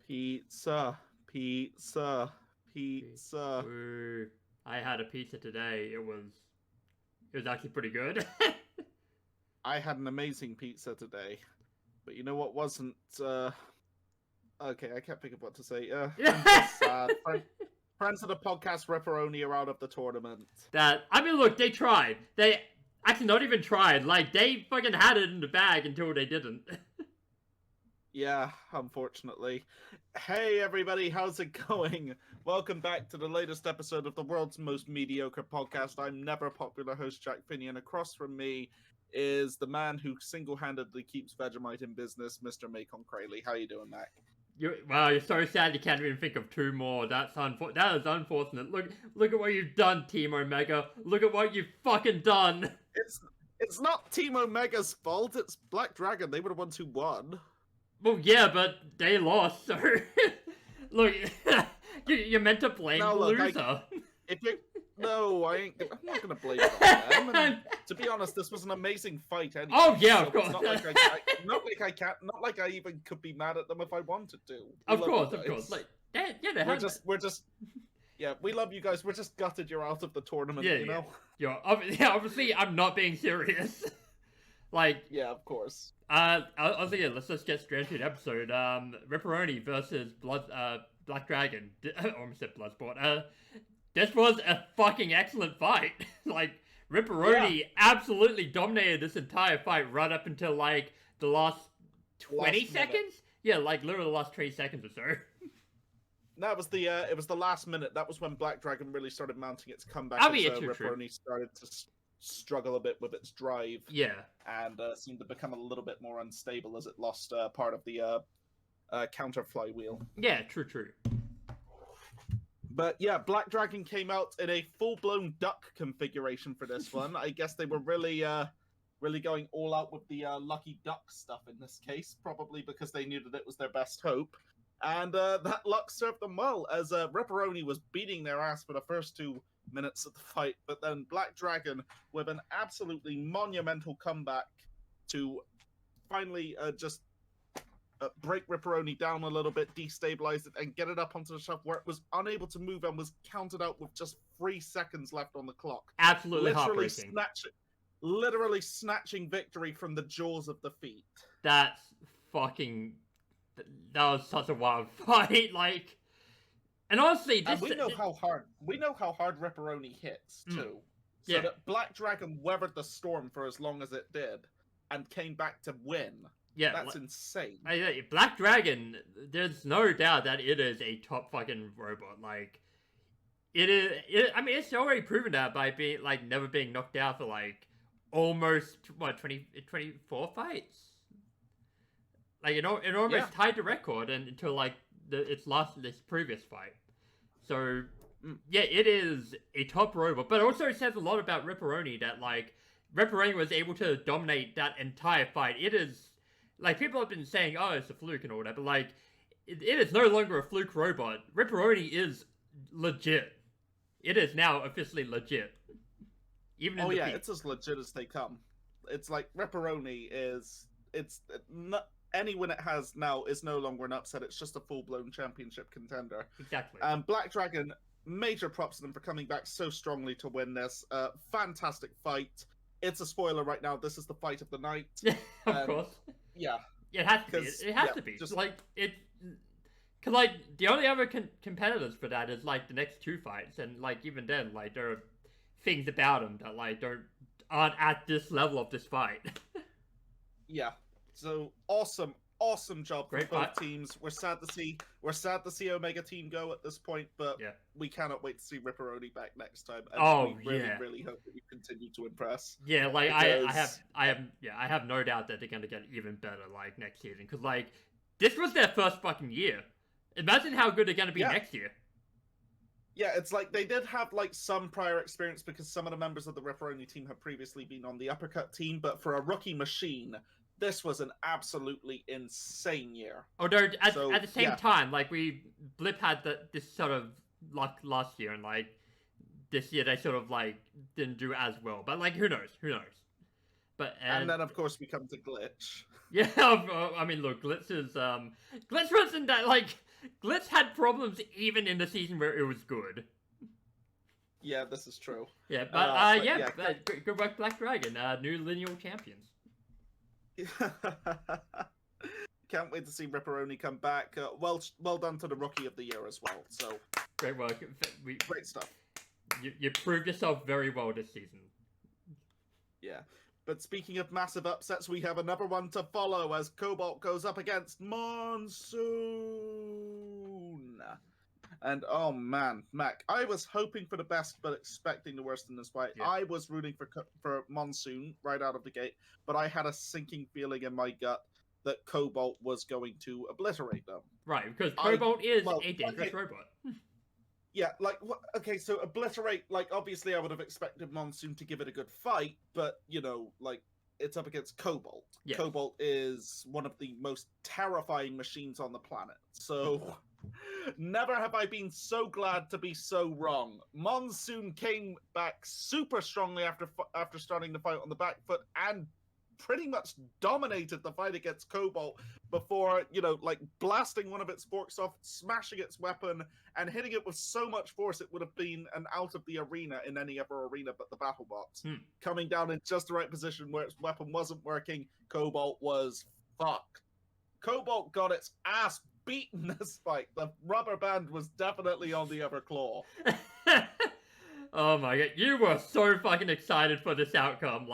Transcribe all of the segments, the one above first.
Pizza, pizza, pizza. Ooh, I had a pizza today. It was actually pretty good. I had an amazing pizza today, but you know what wasn't? Okay, I can't think of what to say. I'm just sad. Friends of the podcast Ripperoni are out of the tournament. Look, they tried. They actually not even tried. Like they fucking had it in the bag until they didn't. Yeah, unfortunately. Hey everybody, how's it going? Welcome back to the latest episode of the world's most mediocre podcast. I'm never popular host Jack Finney, and across from me is the man who single-handedly keeps Vegemite in business, Mr. Makon Crayley. How you doing, Mac? You're so sad you can't even think of two more. That is unfortunate. Look at what you've done, Team Omega. Look at what you've fucking done. It's not Team Omega's fault. It's Black Dragon. They were the ones who won. Well, yeah, but they lost, so... Look, you're meant to blame the loser. No, I'm not going to blame it on them. And to be honest, this was an amazing fight anyway. Oh, yeah, so of course. Not like I even could be mad at them if I wanted to. Of course. Like, we love you guys. We're just gutted you're out of the tournament, you know? Yeah, obviously, I'm not being serious. Like... Yeah, of course. Let's just get straight to the episode. Ripperoni versus Black Dragon. Almost said Bloodsport. This was a fucking excellent fight. Like, Ripperoni absolutely dominated this entire fight right up until, like, the last 20 seconds? Minute. Yeah, like, literally the last 20 seconds or so. That was it was the last minute. That was when Black Dragon really started mounting its comeback. Ripperoni started to struggle a bit with its drive. Yeah. And seemed to become a little bit more unstable as it lost part of the counter flywheel. Yeah, true. But yeah, Black Dragon came out in a full-blown duck configuration for this one. I guess they were really going all out with the lucky duck stuff in this case, probably because they knew that it was their best hope. And that luck served them well, as Ripperoni was beating their ass for the first 2 minutes of the fight, but then Black Dragon, with an absolutely monumental comeback to finally just break Ripperoni down a little bit, destabilize it, and get it up onto the shelf where it was unable to move and was counted out with just 3 seconds left on the clock. Absolutely heartbreaking. Literally snatching victory from the jaws of defeat. That was such a wild fight, like... And honestly, we know how hard Ripperoni hits too. So that Black Dragon weathered the storm for as long as it did, and came back to win. Yeah, that's insane. Black Dragon, there's no doubt that it is a top fucking robot. Like, it's already proven that by being like never being knocked out for like almost 24 fights. Like it almost tied the record until like this previous fight. So yeah, it is a top robot, but it also says a lot about Ripperoni that like Ripperoni was able to dominate that entire fight. It is like people have been saying, oh, it's a fluke and all that, but like it is no longer a fluke robot. Ripperoni is legit. It is now officially legit. Even it's as legit as they come. It's like Ripperoni any win it has now is no longer an upset. It's just a full-blown championship contender. Exactly. Black Dragon, major props to them for coming back so strongly to win this. Fantastic fight. It's a spoiler right now. This is the fight of the night. Of course. Yeah. It has to be. It has to be. Just like it. Cause like the only other competitors for that is like the next 2 fights, and like even then, like there are things about them that like aren't at this level of this fight. Yeah. So awesome job from both teams. We're sad to see Omega Team go at this point, but we cannot wait to see Ripperoni back next time. And we really hope that you continue to impress. Yeah, like because... I have no doubt that they're gonna get even better like next season, because like this was their first fucking year. Imagine how good they're gonna be next year. Yeah, it's like they did have like some prior experience because some of the members of the Ripperoni team have previously been on the Uppercut team, but for a rookie machine, this was an absolutely insane year. Although at the same time, like Blip had this sort of luck last year, and like this year they sort of like didn't do as well. But like who knows? But and then of course we come to Glitch. Yeah, I mean look, Glitch wasn't that like Glitz had problems even in the season where it was good. Yeah, this is true. Yeah, good work, Black Dragon. New lineal champions. Can't wait to see Ripperoni come back. Well done to the Rookie of the Year as well. So great work. Great stuff. You proved yourself very well this season. Yeah. But speaking of massive upsets, we have another one to follow as Cobalt goes up against Monsoon. And oh man, Mac, I was hoping for the best but expecting the worst in this fight. Yeah. I was rooting for Monsoon right out of the gate, but I had a sinking feeling in my gut that Cobalt was going to obliterate them. Right, because Cobalt is a dangerous robot. Yeah, okay, so obliterate, obviously I would have expected Monsoon to give it a good fight, but, it's up against Cobalt. Yes. Cobalt is one of the most terrifying machines on the planet, so never have I been so glad to be so wrong. Monsoon came back super strongly after starting the fight on the back foot and pretty much dominated the fight against Cobalt before, blasting one of its forks off, smashing its weapon, and hitting it with so much force it would have been an out of the arena in any other arena but the Battlebots. Coming down in just the right position where its weapon wasn't working, Cobalt was fucked. Cobalt got its ass beaten this fight. The rubber band was definitely on the other claw. Oh my god, you were so fucking excited for this outcome,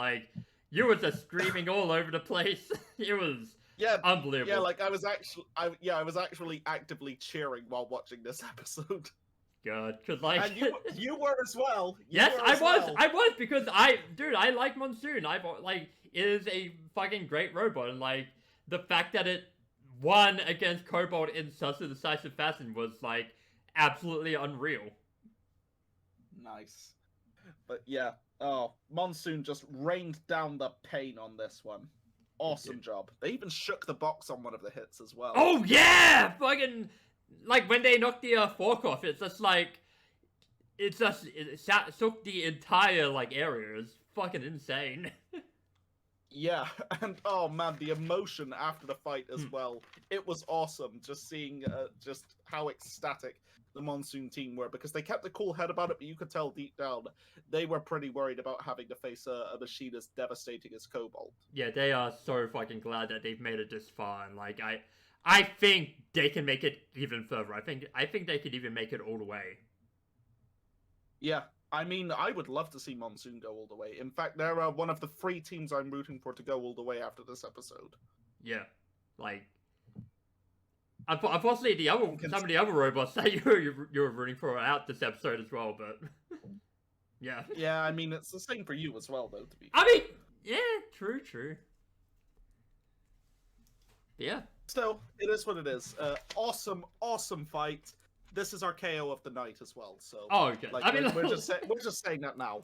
you were just screaming all over the place. It was unbelievable. Yeah, I was actually actively cheering while watching this episode. God, because and you were as well. I was because I like Monsoon. It is a fucking great robot, and the fact that it won against Cobalt in such a decisive fashion was absolutely unreal. Nice, but yeah. Oh, Monsoon just rained down the pain on this one. Awesome job. They even shook the box on one of the hits as well. Oh yeah! Fucking, when they knocked the fork off, it's just it shook the entire, area. It's fucking insane. Yeah, and oh man, the emotion after the fight as well. It was awesome just seeing just how ecstatic the Monsoon team were, because they kept a cool head about it, but you could tell deep down they were pretty worried about having to face a machine as devastating as Cobalt. Yeah, they are so fucking glad that they've made it this far, and I think they can make it even further. I think they could even make it all the way. Yeah, I mean, I would love to see Monsoon go all the way. In fact, they're one of the 3 teams I'm rooting for to go all the way after this episode. Yeah, unfortunately, some of the other robots that you were rooting for are out this episode as well, but yeah. Yeah, I mean, it's the same for you as well, though, to be fair. I mean, yeah, true. Yeah. Still, it is what it is. Awesome fight. This is our KO of the night as well, so... Oh, okay. We're just saying that now.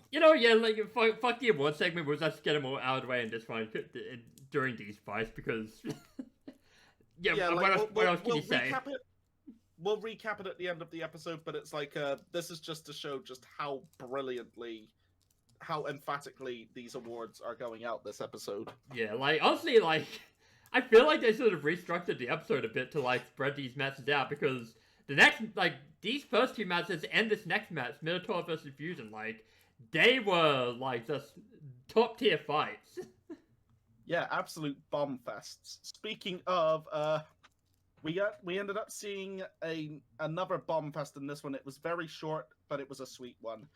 Fuck the award segment, we'll just get them all out of the way in this one during these fights, because... what else can you say? We'll recap it at the end of the episode, but it's this is just to show just how emphatically these awards are going out this episode. Yeah, honestly, I feel like they sort of restructured the episode a bit to, spread these matches out, because the next, these first 2 matches and this next match, Minotaur versus Fusion, they were, just top-tier fights. Yeah, absolute bomb fests. Speaking of, we ended up seeing another bomb fest in this one. It was very short, but it was a sweet one.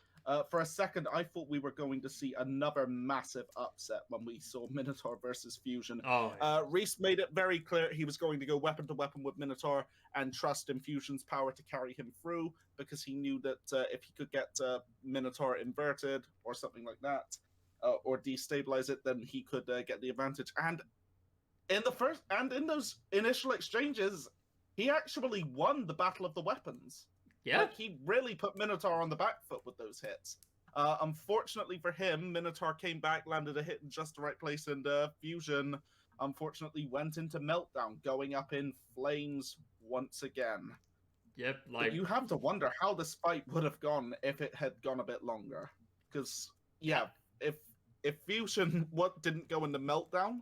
For a second, I thought we were going to see another massive upset when we saw Minotaur versus Fusion. Oh, yeah. Reese made it very clear he was going to go weapon to weapon with Minotaur and trust in Fusion's power to carry him through, because he knew that if he could get Minotaur inverted or something like that, or destabilize it, then he could get the advantage. And in those initial exchanges, he actually won the battle of the weapons. Yeah, he really put Minotaur on the back foot with those hits. Unfortunately for him, Minotaur came back, landed a hit in just the right place, and Fusion unfortunately went into meltdown, going up in flames once again. Yep, but you have to wonder how this fight would have gone if it had gone a bit longer. Because if Fusion didn't go into meltdown,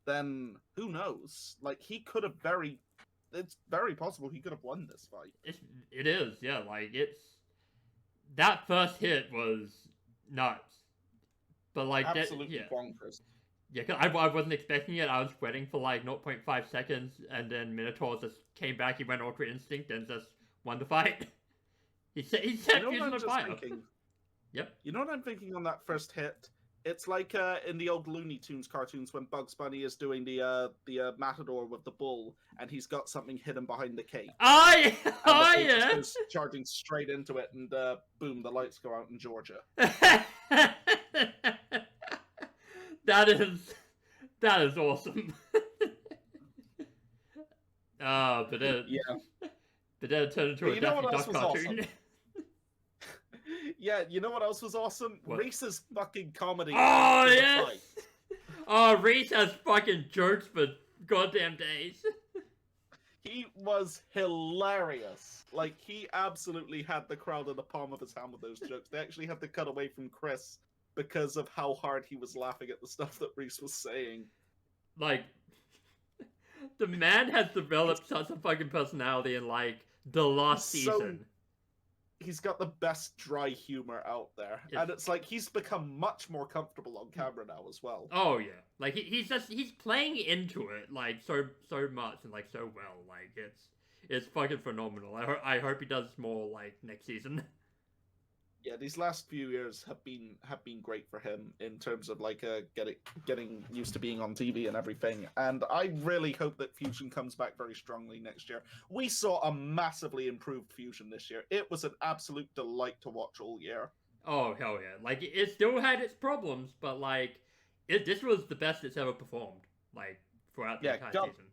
then who knows? He could have it's very possible he could have won this fight. It is, yeah. Like that first hit was nuts, but like Absolutely yeah. bonkers. Yeah, cause I wasn't expecting it. I was waiting for like 0.5 seconds, and Minotaur just came back. He went Ultra Instinct and just won the fight. he set Fusion on fire. Yep. You know what I'm thinking on that first hit? It's like in the old Looney Tunes cartoons when Bugs Bunny is doing the matador with the bull, and he's got something hidden behind the cape. Oh yeah! Oh and the cape yeah! just goes charging straight into it, and boom, the lights go out in Georgia. That is awesome. But then it turned into a Daffy Duck cartoon. Awesome? Yeah, you know what else was awesome? What? Reese's fucking comedy. Oh yes. Oh, Reese has fucking jokes for goddamn days. He was hilarious. Like, he absolutely had the crowd in the palm of his hand with those jokes. They actually had to cut away from Chris because of how hard he was laughing at the stuff that Reese was saying. Like, the man has developed such a fucking personality in, like, the last season. He's got the best dry humor out there. Yes. And it's like, he's become much more comfortable on camera now as well. Oh, yeah. Like, he's playing into it, like, so much and, like, so well. Like, it's fucking phenomenal. I hope he does more, like, next season. Yeah, these last few years have been great for him in terms of like getting used to being on TV and everything. And I really hope that Fusion comes back very strongly next year. We saw a massively improved Fusion this year. It was an absolute delight to watch all year. Oh hell yeah! Like it still had its problems, but like this was the best it's ever performed. Like throughout the entire season.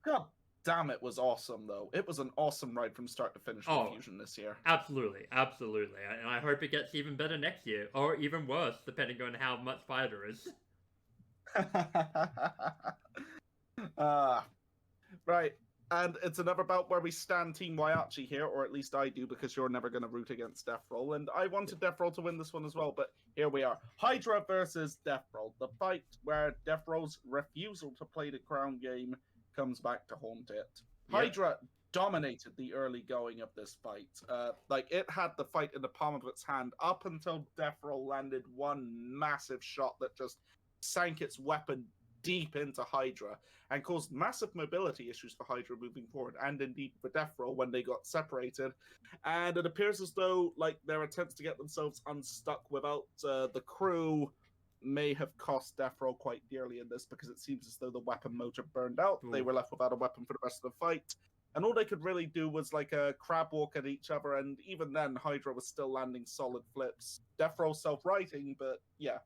God damn, it was awesome though. It was an awesome ride from start to finish with Fusion this year. Absolutely. And I hope it gets even better next year, or even worse, depending on how much fire there is. Right. And it's another bout where we stand Team Waiachi here, or at least I do, because you're never going to root against Death Roll. And I wanted Death Roll to win this one as well, but here we are. Hydra versus Death Roll. The fight where Death Roll's refusal to play the crown game comes back to haunt it. Yep. Hydra dominated the early going of this fight. Like, it had the fight in the palm of its hand up until Death Roll landed one massive shot that just sank its weapon deep into Hydra and caused massive mobility issues for Hydra moving forward, and indeed for Death Roll when they got separated. And it appears as though like their attempts to get themselves unstuck without the crew may have cost Death Roll quite dearly in this, because it seems as though the weapon motor burned out. Ooh. They were left without a weapon for the rest of the fight, and all they could really do was like a crab walk at each other, and even then Hydra was still landing solid flips. Death Roll self-righting, but yeah.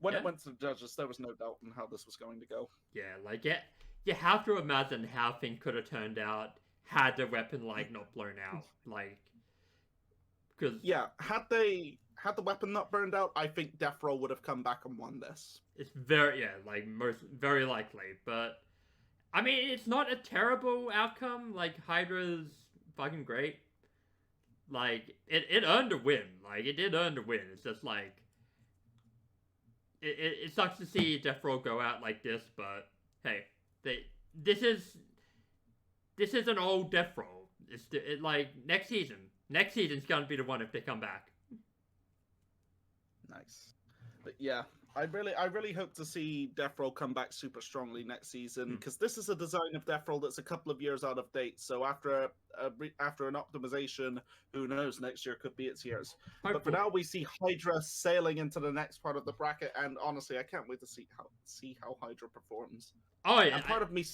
When it went to the judges, there was no doubt on how this was going to go. Yeah, like you have to imagine how things could have turned out had the weapon like not blown out. Like, because had the weapon not burned out, I think Death Roll would have come back and won this. It's very very likely, but I mean, it's not a terrible outcome. Like, Hydra's fucking great. Like, it earned a win. Like, it did earn a win. It's just like, it sucks to see Death Roll go out like this, but hey, this is an old Death Roll. It's like next season's gonna be the one if they come back. Nice, but yeah, I really hope to see Death Roll come back super strongly next season, because this is a design of Death Roll that's a couple of years out of date. So after an optimization, who knows? Next year could be its years. But for now, we see Hydra sailing into the next part of the bracket, and honestly, I can't wait to see how Hydra performs. Oh yeah, and part of me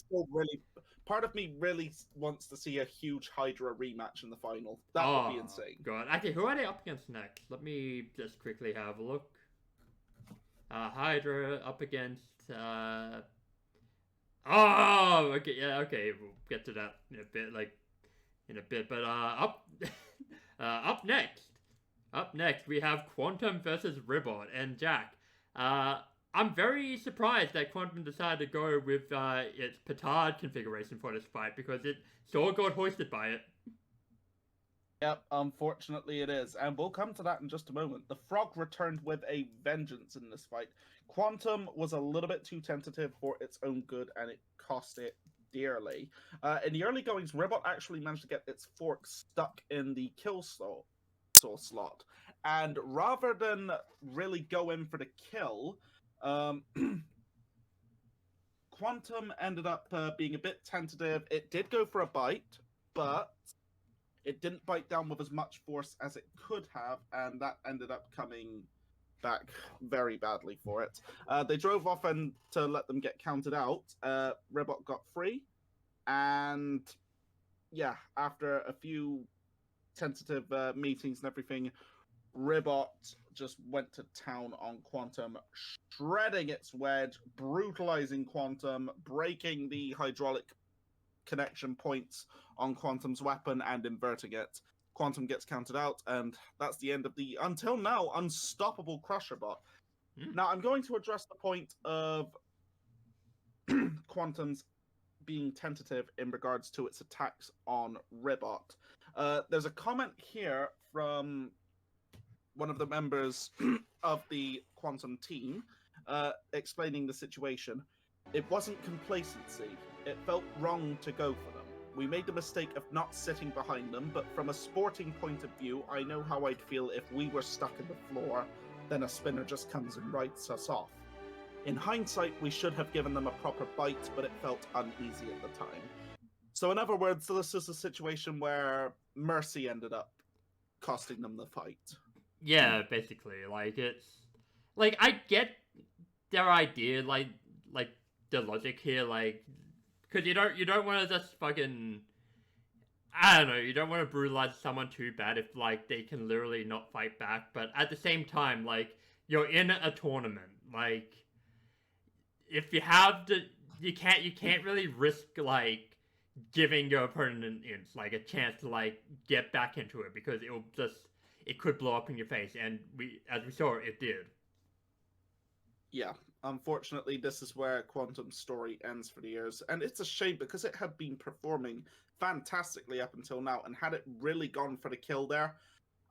really wants to see a huge Hydra rematch in the final. That would be insane. God, okay, who are they up against next? Let me just quickly have a look. Hydra up against okay, we'll get to that in a bit, but up next we have Quantum versus Ribbot. And Jack, I'm very surprised that Quantum decided to go with its petard configuration for this fight, because it sure got hoisted by it. Yep, unfortunately it is. And we'll come to that in just a moment. The Frog returned with a vengeance in this fight. Quantum was a little bit too tentative for its own good, and it cost it dearly. In the early goings, Ribot actually managed to get its fork stuck in the kill slot. And rather than really go in for the kill, Quantum ended up being a bit tentative. It did go for a bite, but it didn't bite down with as much force as it could have, and that ended up coming back very badly for it. They drove off and to let them get counted out. Ribot got free, and yeah, after a few tentative meetings and everything, Ribot just went to town on Quantum, shredding its wedge, brutalizing Quantum, breaking the hydraulic connection points on Quantum's weapon and inverting it. Quantum gets counted out, and that's the end of the, until now, unstoppable Crusher bot. Now, I'm going to address the point of Quantum's being tentative in regards to its attacks on Ribot. There's a comment here from one of the members of the Quantum team explaining the situation. It wasn't complacency. It felt wrong to go for them. We made the mistake of not sitting behind them, but from a sporting point of view, I know how I'd feel if we were stuck in the floor, then a spinner just comes and writes us off. In hindsight, we should have given them a proper bite, but it felt uneasy at the time. So in other words, this is a situation where mercy ended up costing them the fight. Yeah, basically, like, it's like, I get their idea, like the logic here, like, because you don't want to just fucking, I don't know, you don't want to brutalize someone too bad if, like, they can literally not fight back, but at the same time, like, you're in a tournament, like, if you have the, you can't really risk, like, giving your opponent an inch, like, a chance to, like, get back into it, because it could blow up in your face, and as we saw, it did. Yeah, unfortunately, this is where Quantum's story ends for the years, and it's a shame because it had been performing fantastically up until now, and had it really gone for the kill there,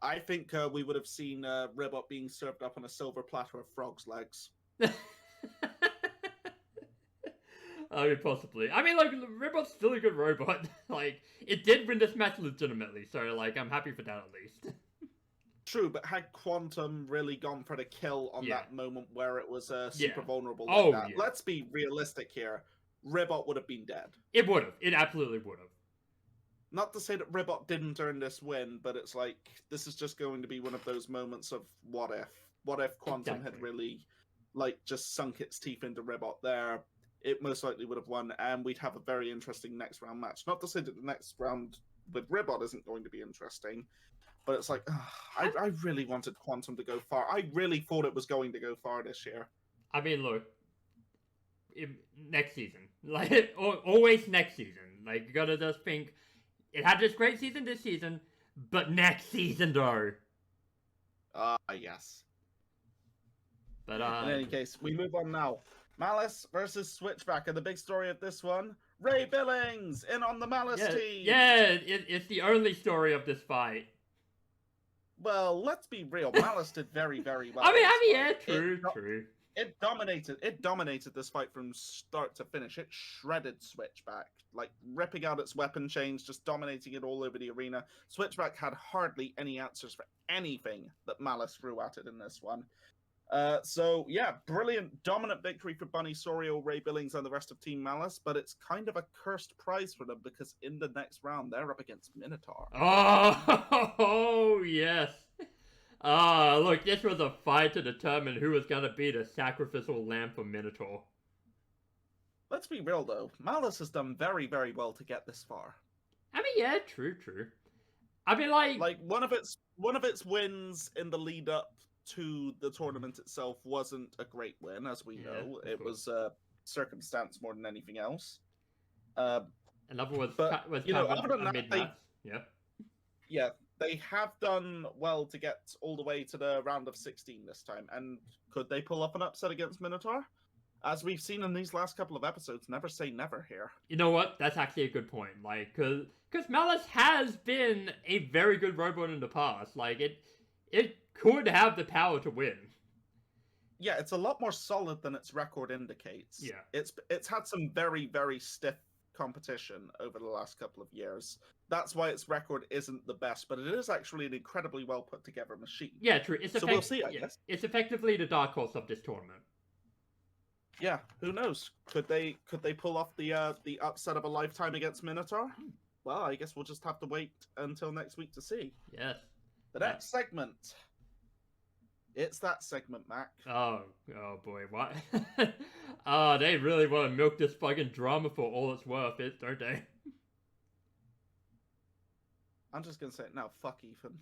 I think we would have seen Ribot being served up on a silver platter of frog's legs. I mean, possibly. I mean, like, Ribot's still a good robot. Like, it did win this match legitimately, so, like, I'm happy for that at least. True, but had Quantum really gone for the kill on that moment where it was super vulnerable that, let's be realistic here. Ribot would have been dead. It would have. It absolutely would have. Not to say that Ribot didn't earn this win, but it's like, this is just going to be one of those moments of what if. What if Quantum had really, like, just sunk its teeth into Ribot there? It most likely would have won, and we'd have a very interesting next round match. Not to say that the next round with Ribot isn't going to be interesting, but it's like, I really wanted Quantum to go far. I really thought it was going to go far this year. I mean, look, next season. Like, always next season. Like, you gotta just think, it had this great season this season, but next season, though. Yes. But, in any case, we move on now. Malice versus Switchback, and the big story of this one, Ray Billings in on the Malice team. Yeah, it's the only story of this fight. Well, let's be real. Malice did very, very well. I mean, yeah, true. It dominated this fight from start to finish. It shredded Switchback, like ripping out its weapon chains, just dominating it all over the arena. Switchback had hardly any answers for anything that Malice threw at it in this one. So yeah, brilliant, dominant victory for Bunny Sorio, Ray Billings, and the rest of Team Malice, but it's kind of a cursed prize for them because in the next round they're up against Minotaur. Oh yes. Look, this was a fight to determine who was gonna be the sacrificial lamb for Minotaur. Let's be real though, Malice has done very, very well to get this far. I mean, yeah, true. I mean, like one of its wins in the lead up to the tournament itself wasn't a great win, as we know. It was circumstance more than anything else. Another was other than that, yeah, they have done well to get all the way to the round of 16 this time. And could they pull up an upset against Minotaur? As we've seen in these last couple of episodes, never say never here. You know what? That's actually a good point. Like, because Malice has been a very good robot in the past. Like, it could have the power to win. Yeah, it's a lot more solid than its record indicates. Yeah. It's had some very, very stiff competition over the last couple of years. That's why its record isn't the best, but it is actually an incredibly well put together machine. Yeah, true. So we'll see, I guess. It's effectively the dark horse of this tournament. Yeah, who knows? Could they pull off the upset of a lifetime against Minotaur? Well, I guess we'll just have to wait until next week to see. Yes. The next segment. It's that segment, Mac. Oh boy, what? They really want to milk this fucking drama for all it's worth, don't they? I'm just gonna say it now. Fuck Ethan.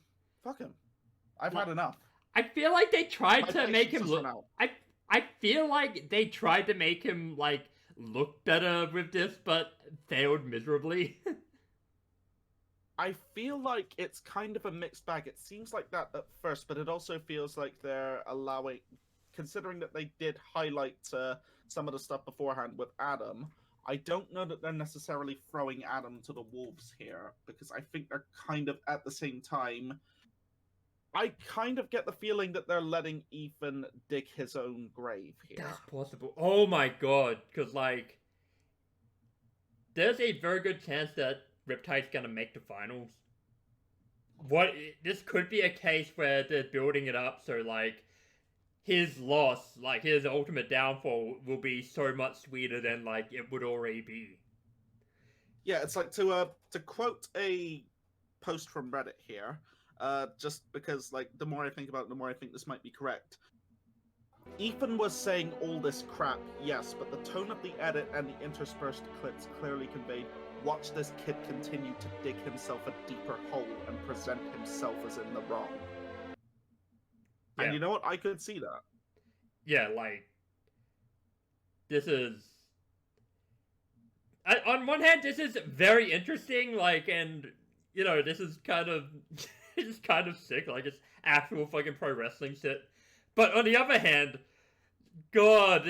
Fuck him. I've had enough. I feel like they tried to make him look. Out. I feel like they tried to make him like look better with this, but failed miserably. I feel like it's kind of a mixed bag. It seems like that at first, but it also feels like they're allowing, considering that they did highlight some of the stuff beforehand with Adam. I don't know that they're necessarily throwing Adam to the wolves here, because I think they're kind of at the same time. I kind of get the feeling that they're letting Ethan dig his own grave here. That's possible. Oh my god, because like, there's a very good chance that Riptide's gonna make the finals. This could be a case where they're building it up so like his loss, like his ultimate downfall, will be so much sweeter than like it would already be. Yeah, it's like to quote a post from Reddit here, just because like the more I think about it, the more I think this might be correct. Ethan was saying all this crap, yes, but the tone of the edit and the interspersed clips clearly conveyed, watch this kid continue to dig himself a deeper hole and present himself as in the wrong. Yeah. And you know what? I could see that. Yeah, like, this is... on one hand, this is very interesting, like, and, you know, this is kind of... it's kind of sick, like, it's actual fucking pro wrestling shit. But on the other hand, God,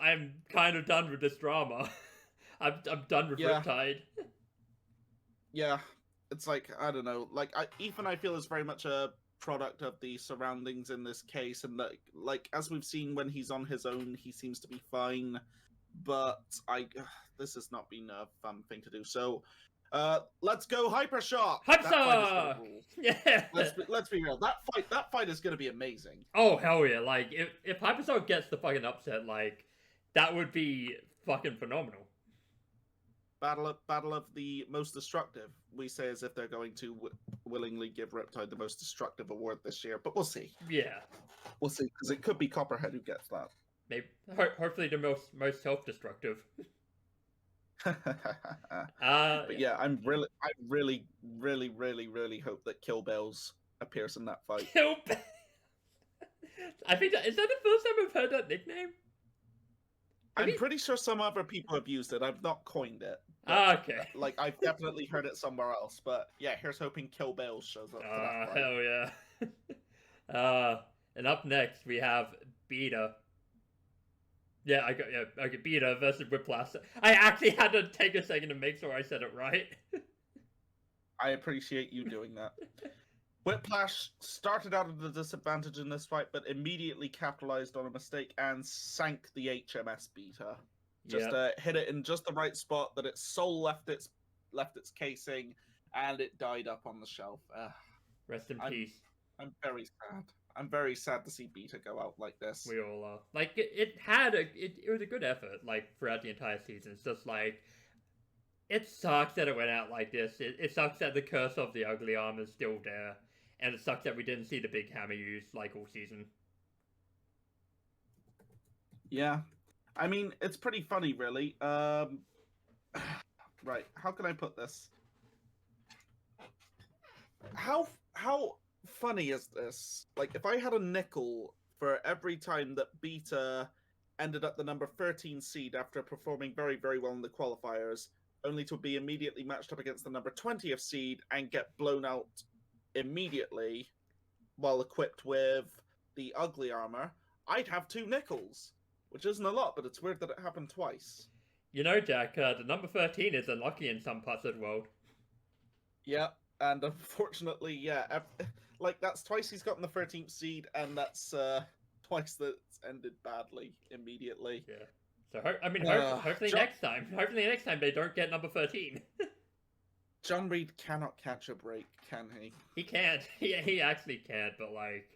I'm kind of done with this drama. I'm done with Riptide. Yeah, it's like, I don't know, like, Ethan, I feel, is very much a product of the surroundings in this case, and that, like, as we've seen when he's on his own, he seems to be fine, but this has not been a fun thing to do, so... let's go Hypershock! Hypershock! Yeah! Let's be real. That fight is gonna be amazing. Oh, hell yeah. Like, if Hypershock gets the fucking upset, like, that would be fucking phenomenal. Battle of the most destructive, we say, as if they're going to willingly give Riptide the most destructive award this year, but we'll see. Yeah. We'll see, because it could be Copperhead who gets that. Maybe, hopefully the most self-destructive. But yeah, I really hope that Kill Bells appears in that fight. Kill Bells. I think is that the first time I've heard that nickname? I'm pretty sure some other people have used it. I've not coined it. Okay. Like, I've definitely heard it somewhere else. But yeah, here's hoping Kill Bells shows up. Hell yeah. And up next we have Beta. Yeah, okay, Beta versus Whiplash. I actually had to take a second to make sure I said it right. I appreciate you doing that. Whiplash started out at a disadvantage in this fight, but immediately capitalized on a mistake and sank the HMS Beta. Just hit it in just the right spot that its soul left its casing, and it died up on the shelf. Rest in peace. I'm very sad. I'm very sad to see Beta go out like this. We all are. Like, it was a good effort, like, throughout the entire season. It's just, like, it sucks that it went out like this. It sucks that the curse of the ugly arm is still there. And it sucks that we didn't see the big hammer used, like, all season. Yeah. I mean, it's pretty funny, really. Right, how can I put this? How funny is this? Like, if I had a nickel for every time that Beta ended up the number 13 seed after performing very, very well in the qualifiers, only to be immediately matched up against the number 20th seed and get blown out immediately while equipped with the ugly armor, I'd have 2 nickels, which isn't a lot, but it's weird that it happened twice. You know, Jack, the number 13 is unlucky in some parts of the world. Yeah, and unfortunately, yeah, like, that's twice he's gotten the 13th seed, and that's twice that's ended badly immediately. Yeah. So I mean, hopefully next time they don't get number 13. John Reed cannot catch a break, can he? He can't. He actually can't. But like,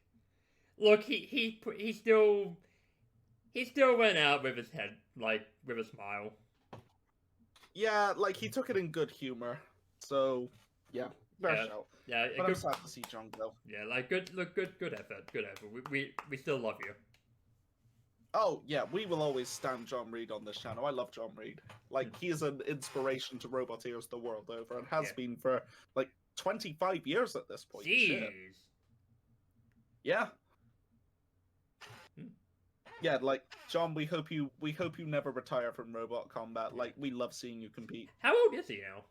look, he still went out with his head, like, with a smile. Yeah, like he took it in good humor. So yeah, fair shout. Yeah, but I'm sad to see John go. Yeah, like good effort. We still love you. Oh yeah, we will always stand John Reed on this channel. I love John Reed. Like he is an inspiration to Roboteers the world over, and has been for like 25 years at this point. Jeez. Shit. Yeah. Yeah, like John, we hope you never retire from Robot Combat. Like we love seeing you compete. How old is he now?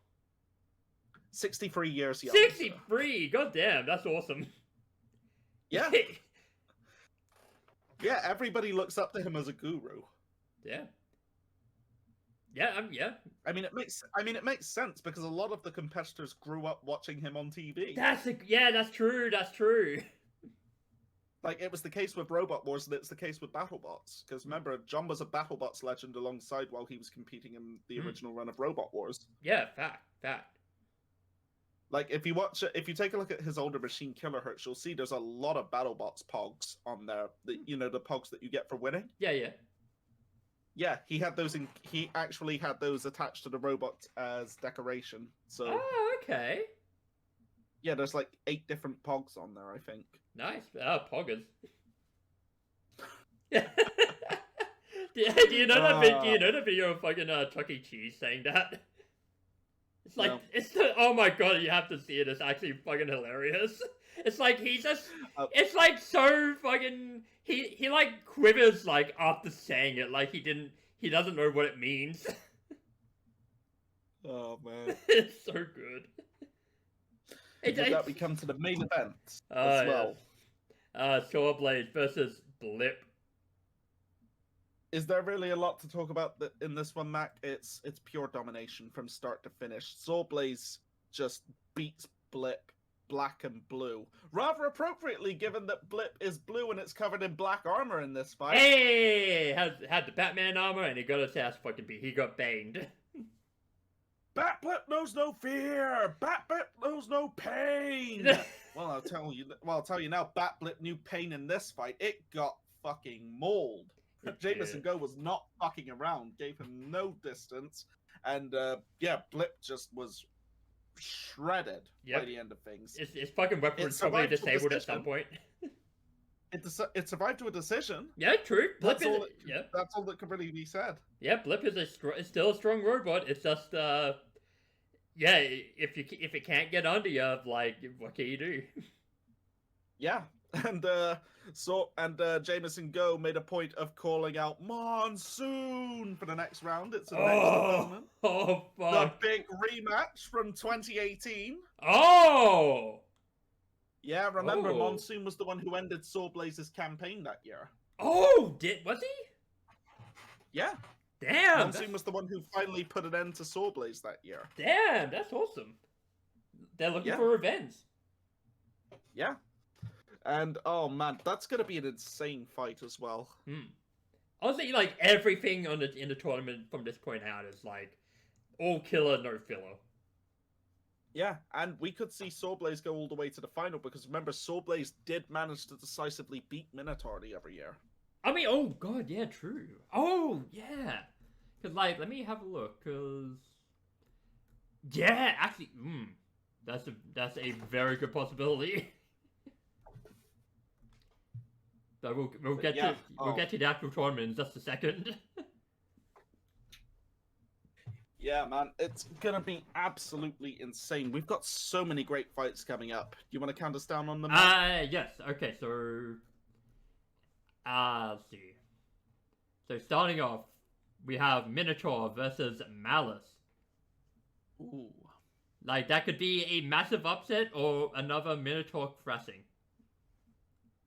63 years young. 63. God damn, that's awesome. Yeah. Yeah, everybody looks up to him as a guru. Yeah. Yeah, yeah. I mean, it makes sense because a lot of the competitors grew up watching him on TV. That's true. That's true. Like it was the case with Robot Wars, and it's the case with Battlebots. Because remember, John was a Battlebots legend alongside while he was competing in the original run of Robot Wars. Yeah, fact. Like if you take a look at his older Machine Kilohertz, you'll see there's a lot of Battlebots pogs on there. The pogs that you get for winning. Yeah. Yeah, he actually had those attached to the robot as decoration. So. Oh, okay. Yeah, there's like 8 different pogs on there, I think. Nice. Poggers. Do you know that video of fucking Chuck E. Cheese saying that? It's like, no. Oh my god, you have to see it. It's actually fucking hilarious. It's like he's just, it's like so fucking, he like quivers like after saying it, like he doesn't know what it means. Oh man. It's so good. With that, we come to the main event as well. Swordblade versus Blip. Is there really a lot to talk about in this one, Mac? It's pure domination from start to finish. Swordblade just beats Blip black and blue. Rather appropriately, given that Blip is blue and it's covered in black armor in this fight. Hey! Had the Batman armor and he got his ass fucking beat. He got banged. Bat-Blip knows no fear! Bat-Blip knows no pain! Well, I'll tell you now, Bat-Blip knew pain in this fight. It got fucking mauled. Jameson Go was not fucking around, gave him no distance, and Blip just was shredded by the end of things. His fucking weapon was probably disabled at some point. It survived to a decision. Yeah, true. That's all that could really be said. Yeah, Blip is still a strong robot. It's just if it can't get under you, like, what can you do? Yeah. And Jameson Go made a point of calling out Monsoon for the next round. It's the next opponent. Oh, fuck. The big rematch from 2018. Oh! Yeah, remember, Monsoon was the one who ended Swordblaze's campaign that year. Oh, was he? Yeah. Damn! Monsoon was the one who finally put an end to Swordblaze that year. Damn, that's awesome. They're looking for revenge. Yeah. And, oh man, that's going to be an insane fight as well. Honestly, like, everything in the tournament from this point out is, like, all killer, no filler. Yeah, and we could see Swordblaze go all the way to the final, because remember, Swordblaze did manage to decisively beat Minotaur the other year. I mean, oh god, yeah, true. Oh, yeah. Because, like, let me have a look, because... Yeah, actually, that's a very good possibility. So we'll get to the actual tournament in just a second. Yeah, man, it's gonna be absolutely insane. We've got so many great fights coming up. Do you want to count us down on them? Yes. Okay, so let's see. So starting off, we have Minotaur versus Malice. Ooh. Like, that could be a massive upset or another Minotaur crashing.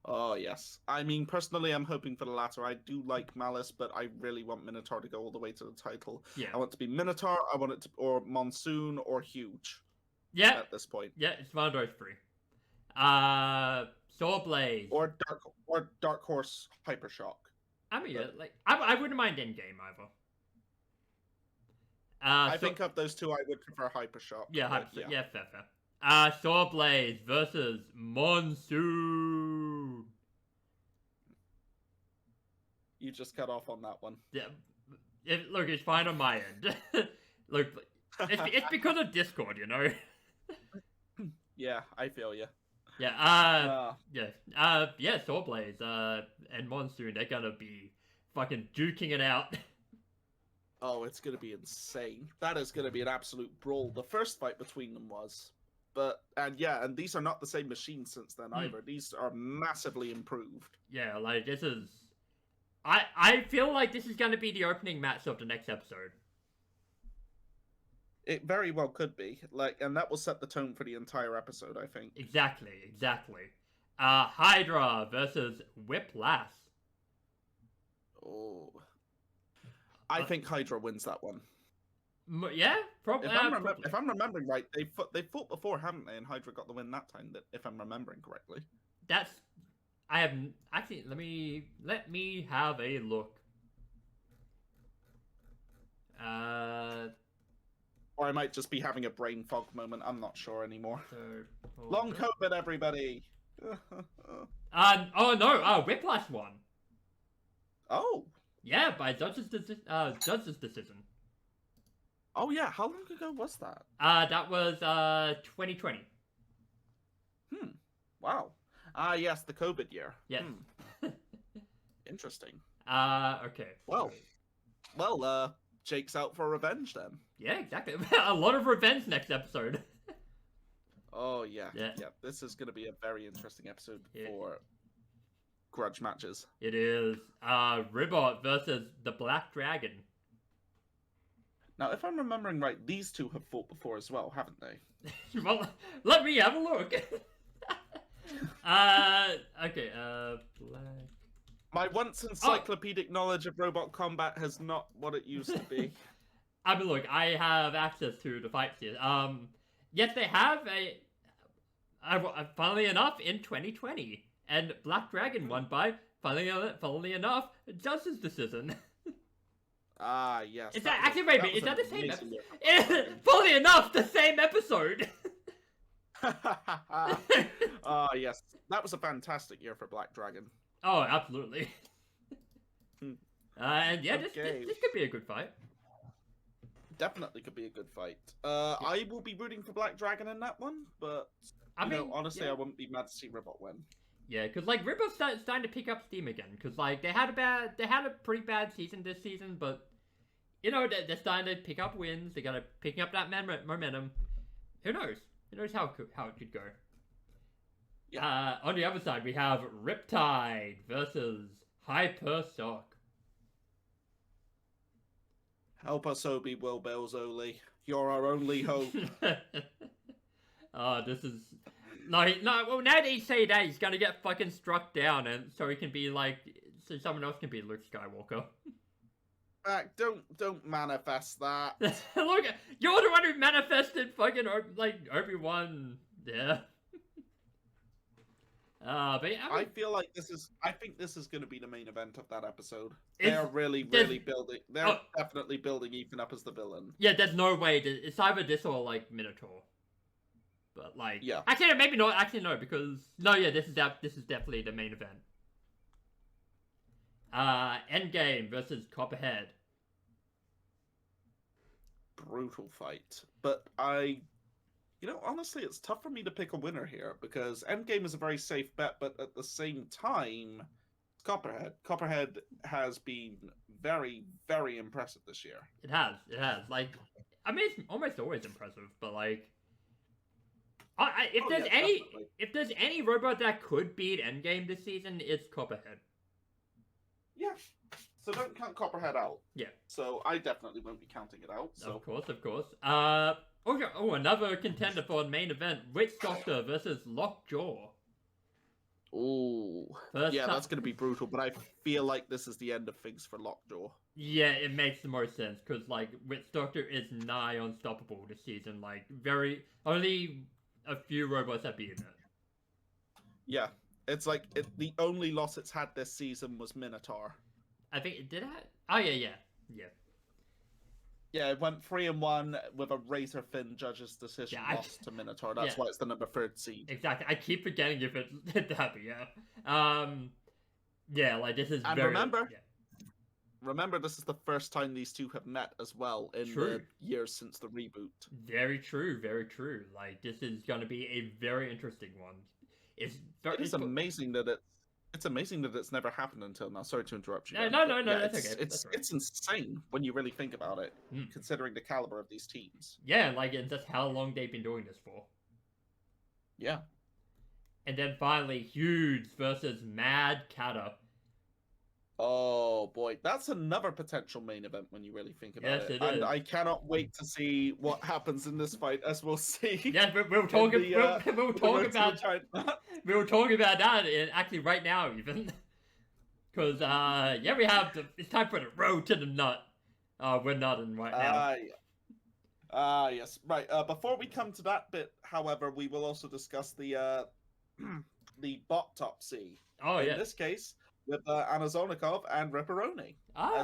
Oh, yes. I mean, personally, I'm hoping for the latter. I do like Malice, but I really want Minotaur to go all the way to the title. Yeah. I want it to be Minotaur, or Monsoon, or Huge. Yeah. At this point. Yeah, it's one of those three. Swordblade. Or Dark Horse Hypershock. I mean, yeah, like I wouldn't mind Endgame either. I think of those two, I would prefer Hypershock. Yeah, yeah, fair. Sawblades versus Monsoon. You just cut off on that one. Yeah, look, it's fine on my end. Look, it's because of Discord, you know. Yeah, I feel you. Yeah, Sawblades, and Monsoon, they're gonna be fucking duking it out. Oh, it's gonna be insane. That is gonna be an absolute brawl. The first fight between them was. And these are not the same machines since then either. These are massively improved. Yeah, like, this is... I feel like this is gonna be the opening match of the next episode. It very well could be. And that will set the tone for the entire episode, I think. Exactly. Hydra versus Whiplash. Oh. I think Hydra wins that one. Yeah, probably. If I'm remembering right, they fought before, haven't they? And Hydra got the win that time. If I'm remembering correctly. I have actually. Let me have a look. Or I might just be having a brain fog moment. I'm not sure anymore. So, Long COVID, everybody. Oh no! Whiplash won. Oh. Yeah, by judge's decision. Oh yeah, how long ago was that? That was 2020. Wow. Yes, the COVID year. Yes. Interesting. Okay. Well, Jake's out for revenge then. Yeah, exactly. A lot of revenge next episode. Oh yeah. This is gonna be a very interesting episode for grudge matches. It is Ribbot versus the Black Dragon. Now, if I'm remembering right, these two have fought before as well, haven't they? Well, let me have a look. Okay, Black... My once encyclopedic knowledge of robot combat has not what it used to be. I mean, look, I have access to the fights here. Yes, they have funnily enough, in 2020. And Black Dragon won by, funnily enough, Judge's decision. Yes. Is that actually, wait, is that the same episode? Funnily enough, the same episode! Yes. That was a fantastic year for Black Dragon. Oh, absolutely. And yeah, this could be a good fight. Definitely could be a good fight. I will be rooting for Black Dragon in that one, but honestly, I wouldn't be mad to see Ribbot win. Yeah, because like Ribbot's starting to pick up steam again. Because like they had a pretty bad season this season, but you know they're starting to pick up wins. They got picking up that momentum. Who knows? Who knows how it could go? Yeah. On the other side, we have Riptide versus Hypershock. Help us, Obi Will Belzoli. You're our only hope. This is like well now that he say that he's gonna get fucking struck down, and so he can be like so someone else can be Luke Skywalker. Don't manifest that. Look, you're the one who manifested fucking Obi-Wan. Yeah. But yeah, I think this is going to be the main event of that episode. They're really building. They're definitely building Ethan up as the villain. Yeah, there's no way. It's either this or like Minotaur. But like, yeah. Actually, maybe not. Actually, no, because this is definitely the main event. Endgame versus Copperhead. Brutal fight, but honestly, it's tough for me to pick a winner here because Endgame is a very safe bet, but at the same time, Copperhead. Copperhead has been very, very impressive this year. It has. Like, I mean, it's almost always impressive, but like, if there's any robot that could beat Endgame this season, it's Copperhead. Yeah. So don't count Copperhead out. Yeah. So I definitely won't be counting it out. So. Of course. Another contender for the main event: Witch Doctor versus Lockjaw. Ooh. Yeah, that's going to be brutal, but I feel like this is the end of things for Lockjaw. Yeah, it makes the most sense, because, like, Witch Doctor is nigh unstoppable this season. Like, only a few robots have beaten it. Yeah. It's like, the only loss it's had this season was Minotaur. I think it did it. Oh yeah. Yeah, it went 3-1 with a razor thin judge's decision loss to Minotaur. That's why it's the number 3rd seed. Exactly. I keep forgetting if it that, but yeah, like this is and very. Remember, this is the first time these two have met as well in the years since the reboot. Very true, very true. Like this is going to be a very interesting one. It's amazing that it's amazing that it's never happened until now. Sorry to interrupt you. No, that's okay. It's insane when you really think about it, considering the caliber of these teams. Yeah, like and that's how long they've been doing this for. Yeah. And then finally, Huge versus Mad Catter. Oh boy, that's another potential main event when you really think about it. And I cannot wait to see what happens in this fight, as we'll see. Yeah, we'll talk about that actually right now, even because we have it's time for the road to the nut. We're nutting right now. Yes, right. Before we come to that bit, however, we will also discuss the the botopsy. In this case, with Anazonikov and Ripperoni.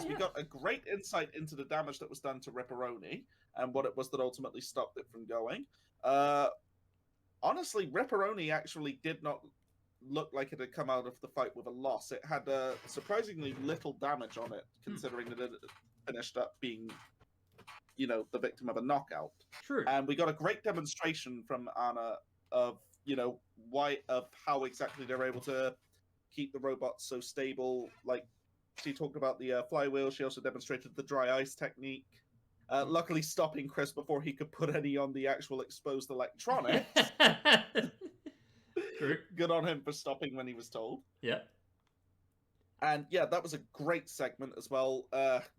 We got a great insight into the damage that was done to Ripperoni and what it was that ultimately stopped it from going. Honestly, Ripperoni actually did not look like it had come out of the fight with a loss. It had surprisingly little damage on it, considering that it finished up being, the victim of a knockout. True. And we got a great demonstration from Anna of, of how exactly they're able to keep the robots so stable. Like, she talked about the flywheel. She also demonstrated the dry ice technique. Luckily stopping Chris before he could put any on the actual exposed electronics. True. Good on him for stopping when he was told. Yeah. And yeah, that was a great segment as well.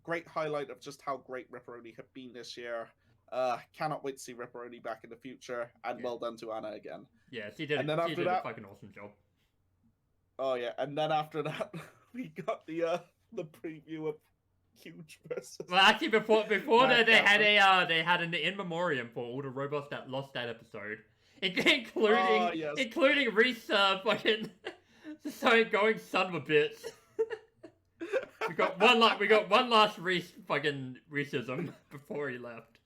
Great highlight of just how great Ripperoni have been this year. Cannot wait to see Ripperoni back in the future. And well done to Anna again. Yeah, she did a fucking awesome job. Oh yeah, and then after that, we got the preview of Huge versus. Well, actually, before that, they had an in memoriam for all the robots that lost that episode, including Reese fucking going son of a bitch. we got one last Reese fucking Reeseism before he left.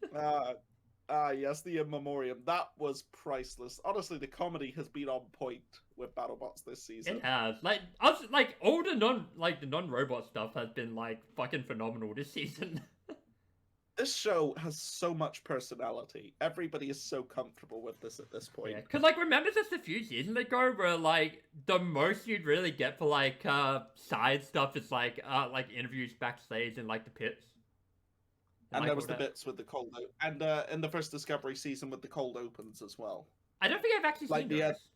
Yes, the in memoriam. That was priceless. Honestly, the comedy has been on point with Battlebots this season. It has. All the non-robot stuff has been fucking phenomenal this season. This show has so much personality. Everybody is so comfortable with this at this point. Yeah, because remember just a few seasons ago where the most you'd really get for side stuff is interviews backstage in the pits. And there was the bits with the cold and in the first Discovery season with the cold opens as well. I don't think I've actually seen those.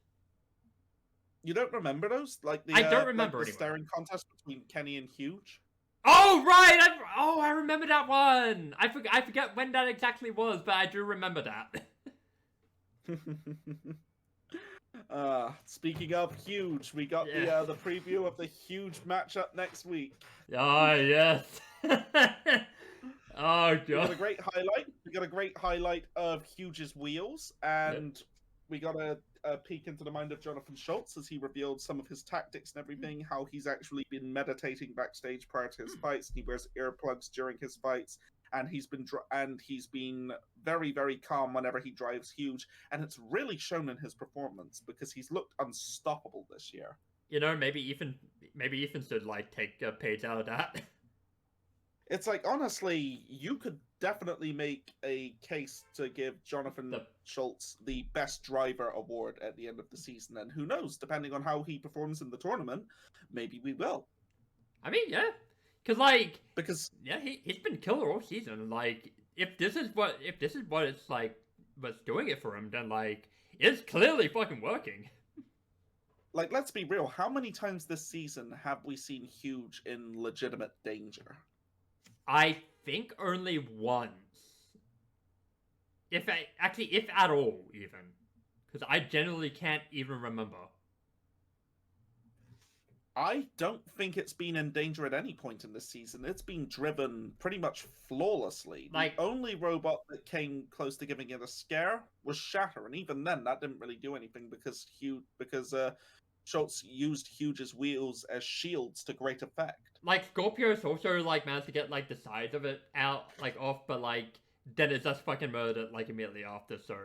You don't remember those? I don't remember the staring contest between Kenny and Huge. Oh right! I remember that one. I forget when that exactly was, but I do remember that. Speaking of Huge, we got the preview of the Huge matchup next week. Oh yes. Oh god. We got a great highlight of Huge's wheels, and we got a peek into the mind of Jonathan Schultz as he revealed some of his tactics and everything, how he's actually been meditating backstage prior to his fights, and he wears earplugs during his fights, and he's been very, very calm whenever he drives Huge, and it's really shown in his performance because he's looked unstoppable this year. Maybe Ethan should take a page out of that. It's honestly, you could definitely make a case to give Jonathan Schultz the Best Driver award at the end of the season, and who knows, depending on how he performs in the tournament, maybe we will. I mean, yeah, because he's been killer all season. If this is what it's what's doing it for him, then it's clearly fucking working. Let's be real. How many times this season have we seen Huge in legitimate danger? I think only once. If at all, even. Because I generally can't even remember. I don't think it's been in danger at any point in this season. It's been driven pretty much flawlessly. The only robot that came close to giving it a scare was Shatter, and even then, that didn't really do anything because Schultz used Huge's wheels as shields to great effect. Like Scorpio's also like managed to get like the sides of it out like off, but like then it's just fucking murdered like immediately after. So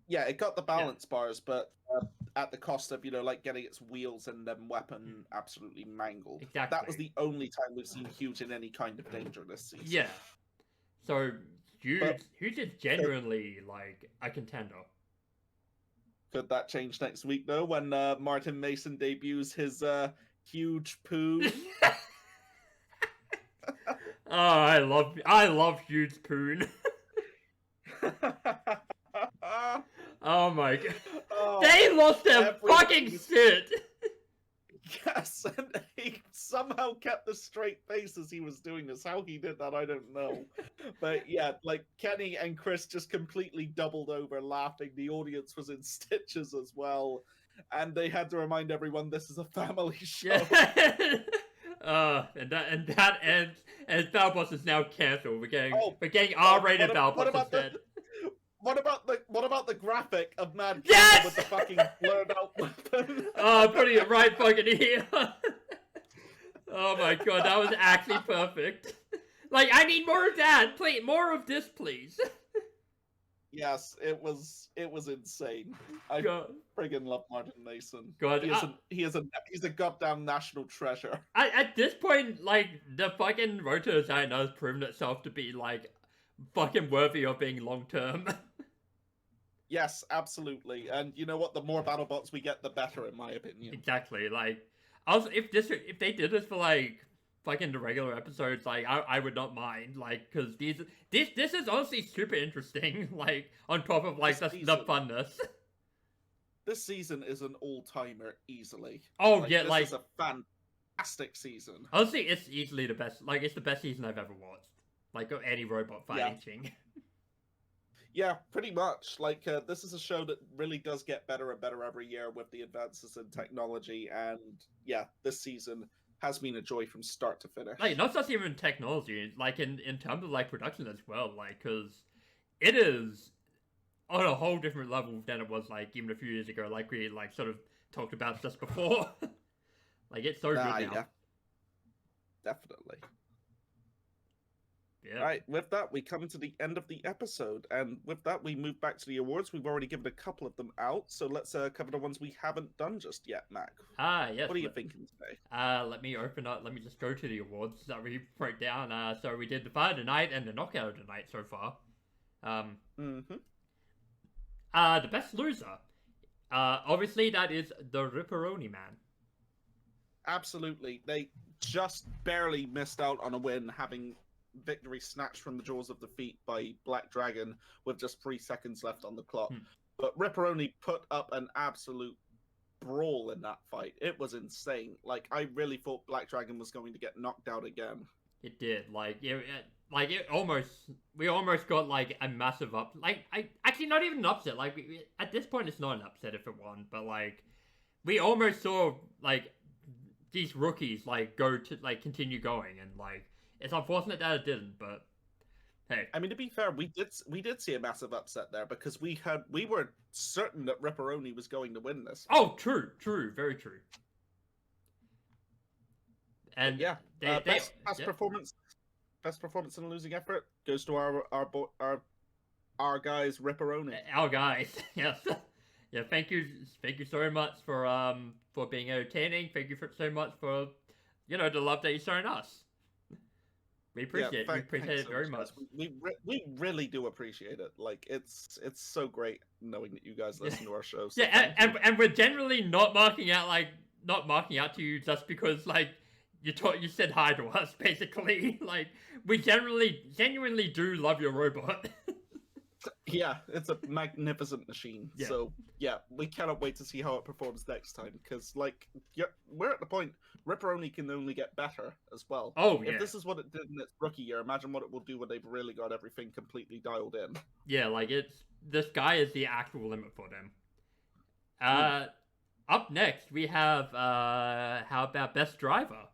yeah, it got the balance bars, but at the cost of like getting its wheels and then weapon absolutely mangled. Exactly. That was the only time we've seen Huge in any kind of danger this season. Yeah. So Huge is genuinely like a contender. Could that change next week though, when Martin Mason debuts his huge poo? Oh, I love Huge Poon. Oh my god. Oh, they lost their fucking shit. Yes, and he somehow kept the straight face as he was doing this. How he did that, I don't know. But yeah, like Kenny and Chris just completely doubled over laughing. The audience was in stitches as well. And they had to remind everyone this is a family show. Yeah. And that ends, and Battlebots is now cancelled. We're getting R-rated Battlebots instead. What about the graphic of Mad Yes! with the fucking blurred out weapon? Oh, putting it right fucking here. Oh my god, that was actually perfect. Like, I need more of that. Please, more of this, please. Yes, it was insane. I friggin' love Martin Mason. God, he's a goddamn national treasure. At this point, like the fucking rotor design has proven itself to be like fucking worthy of being long term. Yes, absolutely. And you know what? The more BattleBots we get, the better, in my opinion. Exactly. Like, also, if they did this for like fucking the regular episodes, like I would not mind. Like, because this is honestly super interesting. Like, on top of like the funness. This season is an all-timer easily. Oh like, yeah, this like is a fantastic season. Honestly, it's easily the best. Like, it's the best season I've ever watched. Like, of any robot fighting. Yeah, pretty much. Like, this is a show that really does get better and better every year with the advances in technology, and yeah, this season has been a joy from start to finish. Like, not just even technology, like in terms of like production as well. Like, because it is on a whole different level than it was like even a few years ago. Like we like sort of talked about just before. Like, it's so good now. Yeah. Definitely. Yeah. All right, with that, we come to the end of the episode, and with that, we move back to the awards. We've already given a couple of them out, so let's cover the ones we haven't done just yet, Mac. Yes. What are you thinking today? Let me open up. Let me just go to the awards that we broke down. So we did the Fire of the Night and the Knockout of the Night so far. The best loser. Obviously, that is the Ripperoni Man. Absolutely, they just barely missed out on a win, having victory snatched from the jaws of defeat by Black Dragon with just 3 seconds left on the clock. But Ripperoni put up an absolute brawl in that fight. It was insane. Like, I really thought Black Dragon was going to get knocked out again. It did. We almost got like a massive actually not even an upset. Like, at this point it's not an upset if it won, but like we almost saw like these rookies like go to like continue going, and like it's unfortunate that it didn't, but hey. I mean, to be fair, we did see a massive upset there, because we were certain that Ripperoni was going to win this. Oh, true, very true. And yeah, best performance in a losing effort goes to our guys, Ripperoni. Our guys, yes. Yeah, thank you so much for being entertaining. Thank you so much for the love that you're showing us. We appreciate it very much. We really do appreciate it. Like, it's so great knowing that you guys listen to our show. So yeah, and we're generally not marking out to you just because like you said hi to us, basically. Like, we genuinely do love your robot. Yeah, it's a magnificent machine. Yeah. So yeah, we cannot wait to see how it performs next time, because like we're at the point Ripperoni can only get better as well. Oh yeah. If this is what it did in its rookie year, imagine what it will do when they've really got everything completely dialed in. Yeah, like the sky is the actual limit for them. Up next we have how about best driver?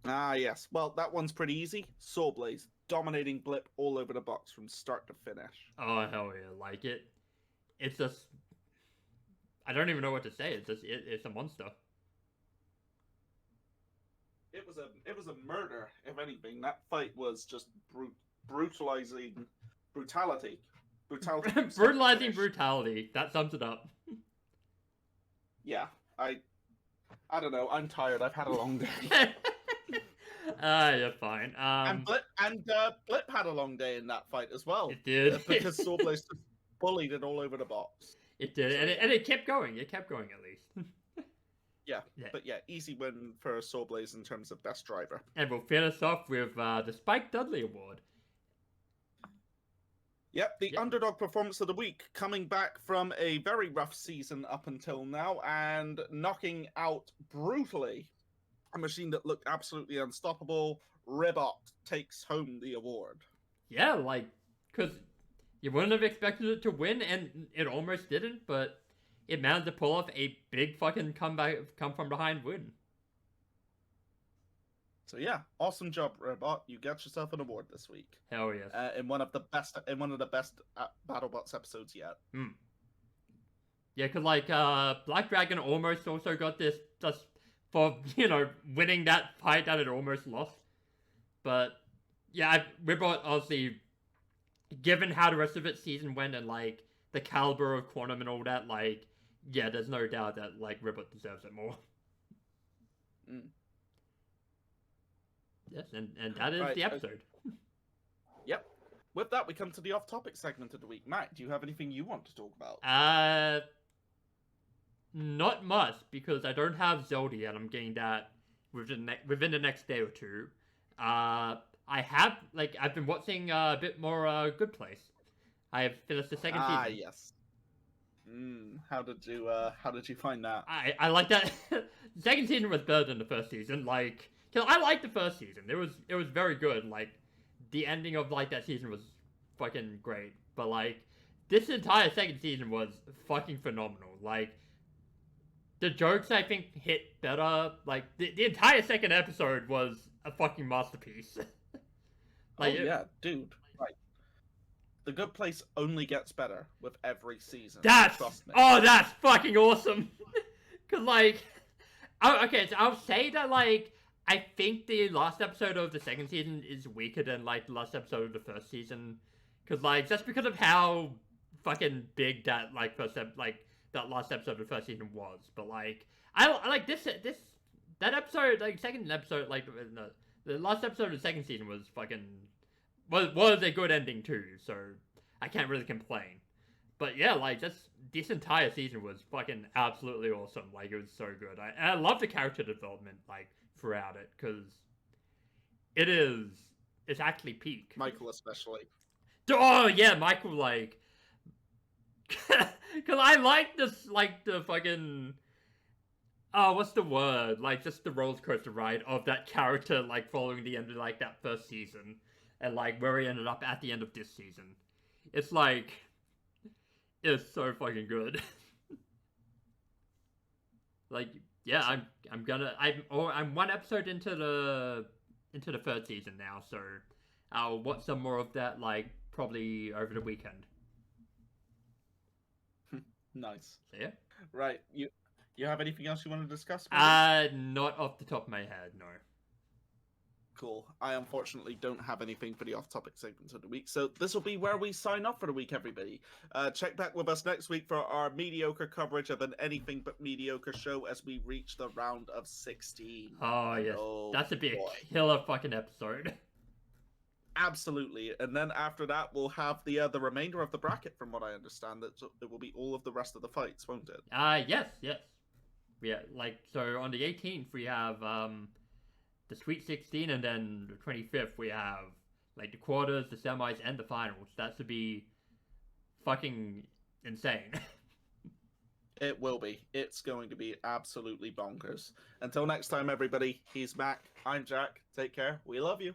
Yes. Well, that one's pretty easy. Sawblaze, dominating Blip all over the box from start to finish. Oh hell yeah! Like it's just I don't even know what to say. It's just it's a monster. It was a murder, if anything. That fight was just brutalizing brutality. Brutalizing brutality. That sums it up. Yeah, I don't know. I'm tired. I've had a long day. Yeah, fine. Blip had a long day in that fight as well. It did. Because Sawblaze just bullied it all over the box. It did, So, and it kept going. It kept going at least. Yeah, but yeah, easy win for Sawblaze in terms of best driver. And we'll finish off with the Spike Dudley Award. Yep, the underdog performance of the week, coming back from a very rough season up until now and knocking out brutally a machine that looked absolutely unstoppable. Ribot takes home the award. Yeah, like, because you wouldn't have expected it to win, and it almost didn't, but it managed to pull off a big fucking come from behind win. So yeah, awesome job, Ribot. You get yourself an award this week. Hell yes. In one of the best Battlebots episodes yet. Yeah, because like Black Dragon almost also got this just for winning that fight that it almost lost. But yeah, Ribot obviously, given how the rest of its season went and like the caliber of Quantum and all that, like yeah, there's no doubt that like Ribot deserves it more. Yes, and that is the episode. Yep. With that, we come to the off-topic segment of the week. Matt, do you have anything you want to talk about? Not much, because I don't have Zelda yet. I'm getting that within the next day or two. I've been watching a bit more Good Place. I have finished the second season. Ah, yes. How did you find that? I like that. The second season was better than the first season. Like, cause I liked the first season. It was very good. Like, the ending of like that season was fucking great. But like, this entire second season was fucking phenomenal. Like, the jokes I think hit better. Like, the entire second episode was a fucking masterpiece. Like, yeah, dude. Right. The Good Place only gets better with every season. Trust me. That's fucking awesome. Cause like, okay, so I'll say that like, I think the last episode of the second season is weaker than like the last episode of the first season. Cause like, just because of how fucking big that like that last episode of the first season was. But like, I like that episode, like second episode, like the last episode of the second season was was a good ending too. So I can't really complain. But yeah, like this entire season was fucking absolutely awesome. Like, it was so good. I love the character development like throughout it, because it's actually peak. Michael especially. Oh yeah, Michael, like, because I like this, like, the fucking, what's the word? Like, just the roller coaster ride of that character, like, following the end of, like, that first season, and, like, where he ended up at the end of this season. It's, like, it's so fucking good. Like, yeah, I'm one episode into the third season now, so I'll watch some more of that, like, probably over the weekend. Nice. So, yeah. Right. You have anything else you want to discuss? Not off the top of my head, no. Cool. I unfortunately don't have anything for the off-topic segments of the week, so this will be where we sign off for the week, everybody. Check back with us next week for our mediocre coverage of an anything but mediocre show as we reach the round of 16. Oh, yes. That's a big killer fucking episode. Absolutely. And then after that, we'll have the remainder of the bracket, from what I understand. That it will be all of the rest of the fights, won't it? Yes. Yeah, like, so on the 18th, we have, the Sweet 16, and then the 25th, we have, like, the quarters, the semis, and the finals. That should be fucking insane. It will be. It's going to be absolutely bonkers. Until next time, everybody, he's Mac. I'm Jack. Take care. We love you.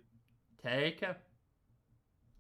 Take care.